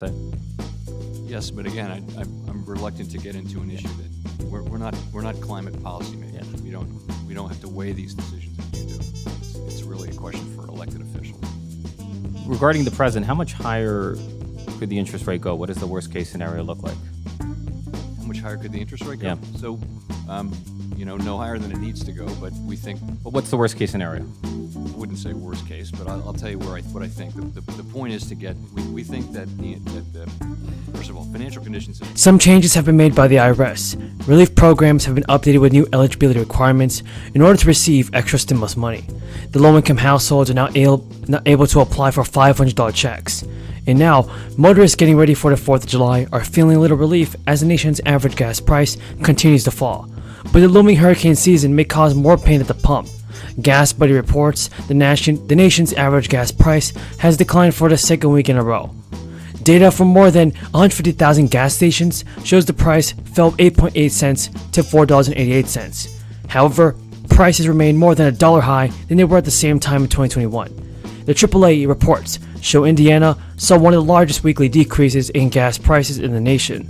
Yes, but again, I'm reluctant to get into an issue that we're not climate policymakers. Yeah. We don't have to weigh these decisions as you do. It's really a question for elected officials. Regarding the president, how much higher could the interest rate go? What does the worst case scenario look like? How much higher could the interest rate go? Yeah. So, no higher than it needs to go, but we think. But what's the worst case scenario? I wouldn't say worst case, but I'll tell you what I think. The point is to get. We think that first of all, financial conditions. Some changes have been made by the IRS. Relief programs have been updated with new eligibility requirements in order to receive extra stimulus money. The low-income households are now able to apply for $500 checks. And now, motorists getting ready for the 4th of July are feeling a little relief as the nation's average gas price continues to fall. But the looming hurricane season may cause more pain at the pump. Gas Buddy reports the nation's average gas price has declined for the second week in a row. Data from more than 150,000 gas stations shows the price fell 8.8 cents to $4.88. However, prices remain more than $1 high than they were at the same time in 2021. The AAA reports show Indiana saw one of the largest weekly decreases in gas prices in the nation,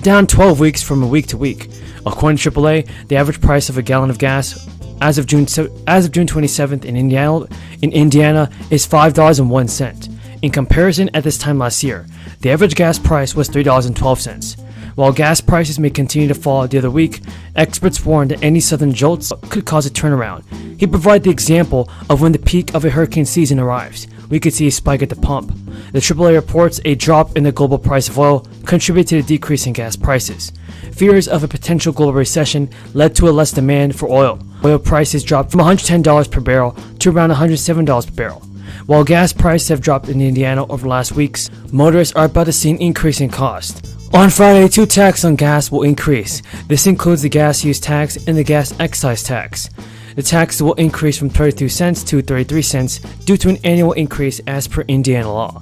down 12 weeks from week to week. According to AAA, the average price of a gallon of gas as of June 27th in Indiana is $5.01. In comparison, at this time last year, the average gas price was $3.12. While gas prices may continue to fall the other week, experts warn that any sudden jolts could cause a turnaround. He provided the example of when the peak of a hurricane season arrives. We could see a spike at the pump. The AAA reports a drop in the global price of oil contributed to the decrease in gas prices. Fears of a potential global recession led to a less demand for oil. Oil prices dropped from $110 per barrel to around $107 per barrel. While gas prices have dropped in Indiana over the last weeks, motorists are about to see an increase in cost. On Friday, 2 taxes on gas will increase. This includes the gas use tax and the gas excise tax. The tax will increase from 32 cents to 33 cents due to an annual increase as per Indiana law.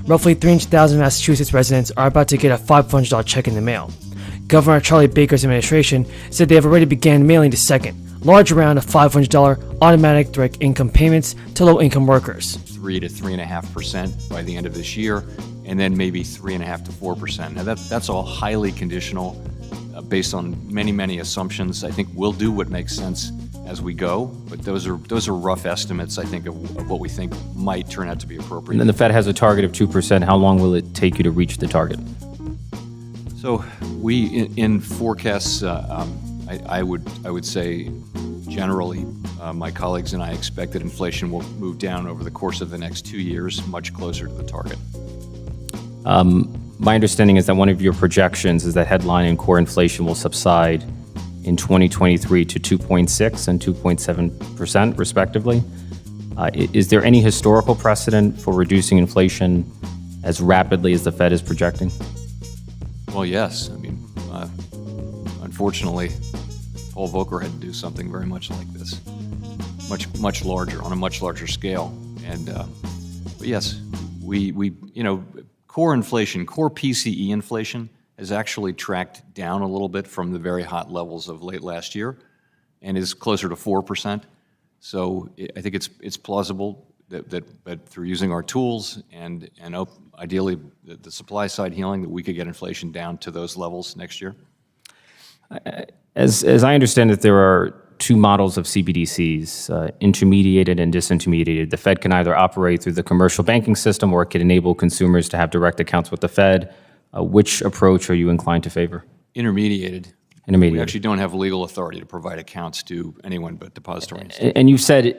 Roughly 300,000 Massachusetts residents are about to get a $500 check in the mail. Governor Charlie Baker's administration said they have already began mailing the second, large round of $500 automatic direct income payments to low-income workers. 3 to 3.5% by the end of this year, and then maybe 3.5 to 4%. Now that's all highly conditional, based on many assumptions. I think we'll do what makes sense as we go, but those are rough estimates, I think, of what we think might turn out to be appropriate. And then the Fed has a target of 2%. How long will it take you to reach the target? So we, in forecasts, I would say generally, my colleagues and I expect that inflation will move down over the course of the next 2 years, much closer to the target. My understanding is that one of your projections is that headline and core inflation will subside in 2023 to 2.6 and 2.7% respectively. Is there any historical precedent for reducing inflation as rapidly as the Fed is projecting? Well, yes. I mean, unfortunately, Paul Volcker had to do something very much like this, much larger, on a much larger scale. And but yes, we core inflation, core PCE inflation has actually tracked down a little bit from the very hot levels of late last year, and is closer to 4%. So I think it's plausible that through using our tools and ideally the supply side healing, that we could get inflation down to those levels next year. As I understand it, there are 2 models of CBDCs, intermediated and disintermediated. The Fed can either operate through the commercial banking system, or it can enable consumers to have direct accounts with the Fed. Which approach are you inclined to favor? Intermediated. Intermediated. We actually don't have legal authority to provide accounts to anyone but depositories. And you've said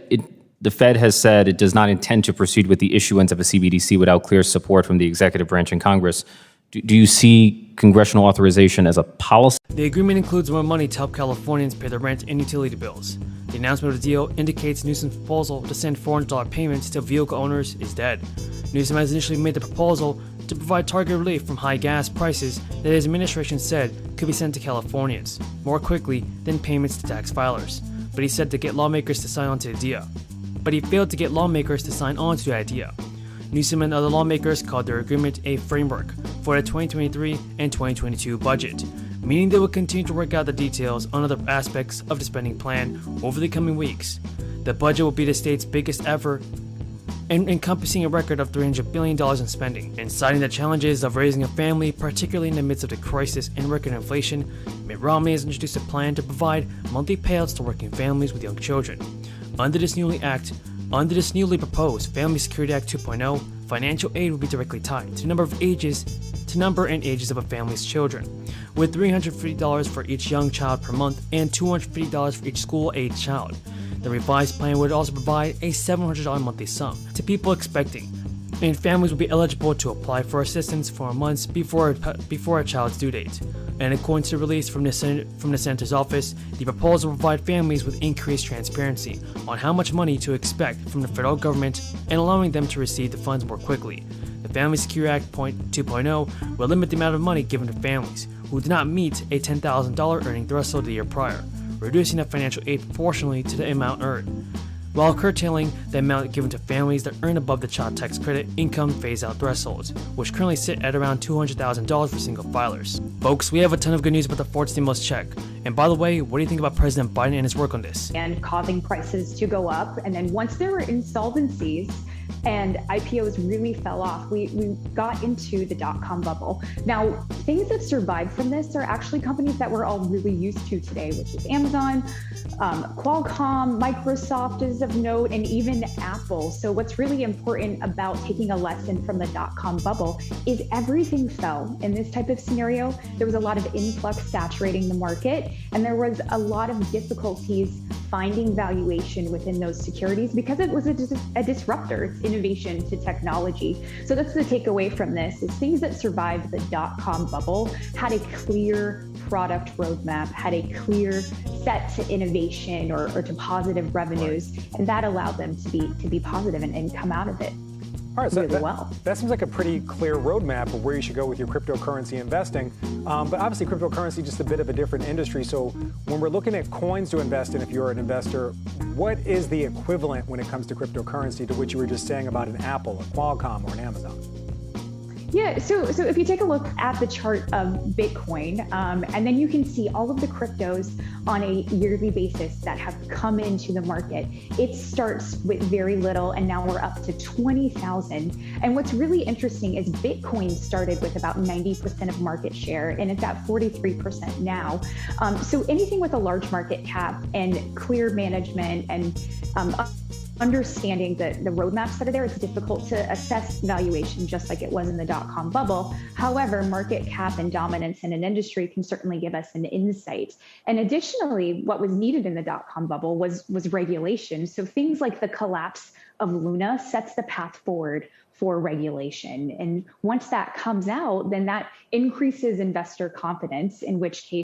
the Fed has said it does not intend to proceed with the issuance of a CBDC without clear support from the executive branch and Congress. Do you see congressional authorization as a policy? The agreement includes more money to help Californians pay their rent and utility bills. The announcement of the deal indicates Newsom's proposal to send $400 payments to vehicle owners is dead. Newsom has initially made the proposal to provide targeted relief from high gas prices that his administration said could be sent to Californians more quickly than payments to tax filers. But he said to get lawmakers to sign on to the idea. But he failed to get lawmakers to sign on to the idea. Newsom and other lawmakers called their agreement a framework for the 2023 and 2022 budget, meaning they will continue to work out the details on other aspects of the spending plan over the coming weeks. The budget will be the state's biggest ever and encompassing a record of $300 billion in spending. And citing the challenges of raising a family, particularly in the midst of the crisis and record inflation, Mitt Romney has introduced a plan to provide monthly payouts to working families with young children. Under this newly proposed Family Security Act 2.0, financial aid will be directly tied to number and ages of a family's children, with $350 for each young child per month and $250 for each school-aged child. The revised plan would also provide a $700 monthly sum to people expecting, and families will be eligible to apply for assistance 4 months before a child's due date. And according to the release from the Senator's office, the proposal will provide families with increased transparency on how much money to expect from the federal government and allowing them to receive the funds more quickly. The Family Security Act 2.0 will limit the amount of money given to families who do not meet a $10,000 earning threshold the year prior, reducing the financial aid proportionally to the amount earned, while curtailing the amount given to families that earn above the child tax credit income phase-out thresholds, which currently sit at around $200,000 for single filers. Folks, we have a ton of good news about the fourth stimulus check. And by the way, what do you think about President Biden and his work on this? And causing prices to go up. And then once there were insolvencies and IPOs really fell off, we got into the dot-com bubble. Now, things that survived from this are actually companies that we're all really used to today, which is Amazon, Qualcomm, Microsoft is of note, and even Apple. So what's really important about taking a lesson from the dot-com bubble is everything fell in this type of scenario. There was a lot of influx saturating the market, and there was a lot of difficulties finding valuation within those securities because it was a disruptor. It's innovation to technology. So that's the takeaway from this, is things that survived the dot-com bubble had a clear product roadmap, had a clear set to innovation or to positive revenues, and that allowed them to be positive and come out of it. All right, so really well. That seems like a pretty clear roadmap of where you should go with your cryptocurrency investing. But obviously, cryptocurrency is just a bit of a different industry. So when we're looking at coins to invest in, if you're an investor, what is the equivalent when it comes to cryptocurrency to what you were just saying about an Apple, a Qualcomm, or an Amazon? Yeah, so if you take a look at the chart of Bitcoin, and then you can see all of the cryptos on a yearly basis that have come into the market. It starts with very little, and now we're up to 20,000. And what's really interesting is Bitcoin started with about 90% of market share, and it's at 43% now. So anything with a large market cap and clear management and understanding the roadmaps that are there, it's difficult to assess valuation just like it was in the dot-com bubble. However, market cap and dominance in an industry can certainly give us an insight. And additionally, what was needed in the dot-com bubble was regulation. So things like the collapse of Luna sets the path forward for regulation. And once that comes out, then that increases investor confidence, in which case